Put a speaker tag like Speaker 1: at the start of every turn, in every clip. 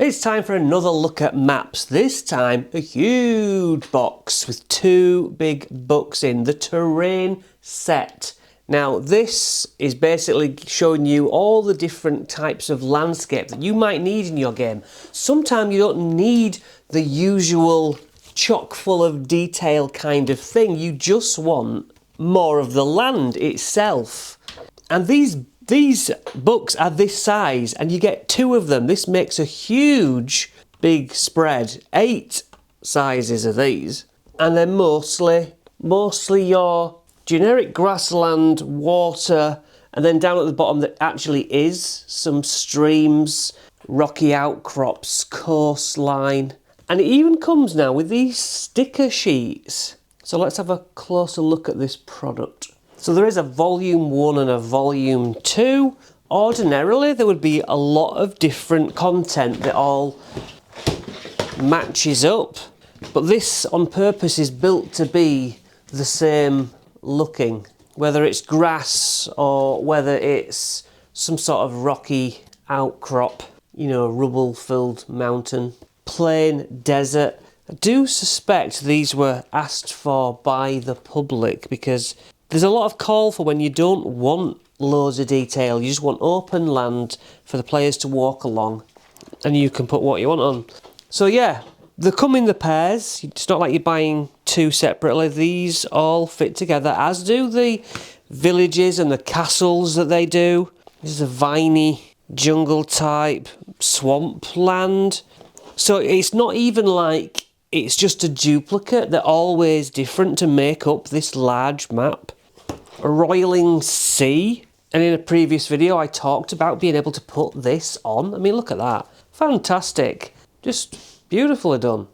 Speaker 1: It's time for another look at maps. This time a huge box with two big books in the terrain set. Now this is basically showing you all the different types of landscape that you might need in your game. Sometimes you don't need the usual chock full of detail kind of thing. You just want more of the land itself. And these books are this size and you get two of them. This makes a huge big spread. 8 sizes of these. And they're mostly your generic grassland, water, and then down at the bottom there actually is some streams, rocky outcrops, coastline. And it even comes now with these sticker sheets. So let's have a closer look at this product. So there is a volume 1 and a volume 2. Ordinarily there would be a lot of different content that all matches up. But this on purpose is built to be the same looking. Whether it's grass or whether it's some sort of rocky outcrop, you know, rubble filled mountain, plain desert. I do suspect these were asked for by the public because there's a lot of call for when you don't want loads of detail. You just want open land for the players to walk along and you can put what you want on. So yeah, they come in the pairs. It's not like you're buying two separately. These all fit together, as do the villages and the castles that they do. This is a viney jungle type swamp land. So it's not even like it's just a duplicate. They're always different to make up this large map. A roiling sea, and in a previous video I talked about being able to put this on. I mean, look at that. Fantastic. Just beautifully done.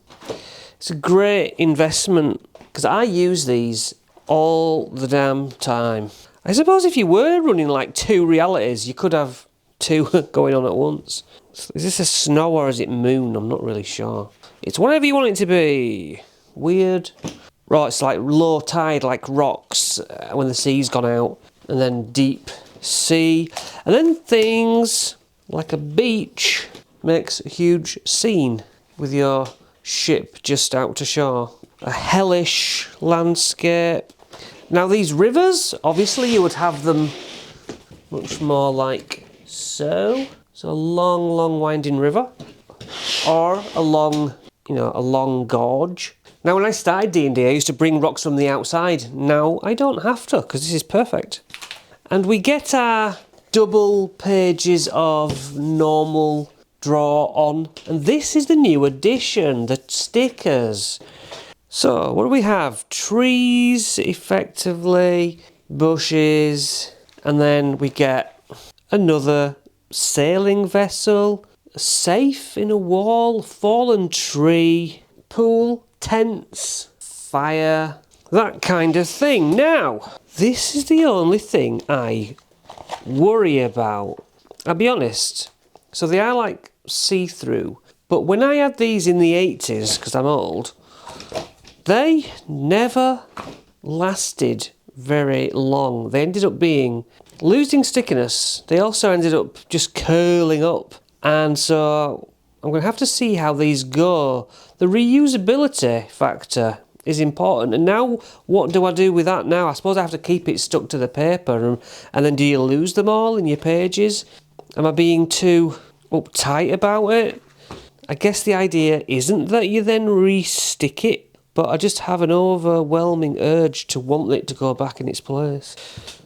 Speaker 1: It's a great investment because I use these all the damn time. I suppose if you were running like two realities, you could have two going on at once. Is this a snow or is it moon? I'm not really sure. It's whatever you want it to be. Weird. Right, it's like low tide, like rocks when the sea's gone out, and then deep sea, and then things like a beach makes a huge scene with your ship just out to shore. A hellish landscape. Now these rivers, obviously you would have them much more like so. So a long winding river, or a long, a long gorge. Now when I started D&D I used to bring rocks from the outside. Now I don't have to because this is perfect. And we get our double pages of normal draw on. And this is the new addition, the stickers. So what do we have? Trees, effectively, bushes, and then we get another sailing vessel, a safe in a wall, fallen tree, pool, tents, fire, that kind of thing. Now, this is the only thing I worry about. I'll be honest. So they are like see-through. But when I had these in the 80s, because I'm old, they never lasted very long. They ended up losing stickiness. They also ended up just curling up. And so I'm going to have to see how these go. The reusability factor is important. And now, what do I do with that now? I suppose I have to keep it stuck to the paper. And then do you lose them all in your pages? Am I being too uptight about it? I guess the idea isn't that you then re-stick it, but I just have an overwhelming urge to want it to go back in its place.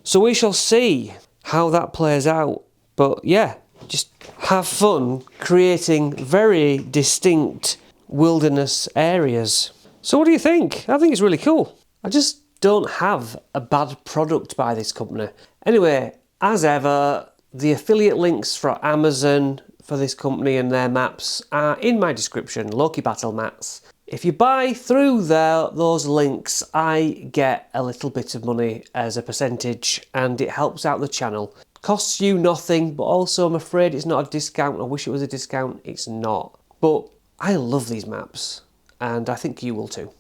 Speaker 1: So we shall see how that plays out. But yeah, just have fun creating very distinct wilderness areas. So what do you think? I think it's really cool. I just don't have a bad product by this company. Anyway, as ever, the affiliate links for Amazon for this company and their maps are in my description, Loki Battle Mats. If you buy through those links, I get a little bit of money as a percentage and it helps out the channel. Costs you nothing, but also I'm afraid it's not a discount. I wish it was a discount. It's not. But I love these maps and I think you will too.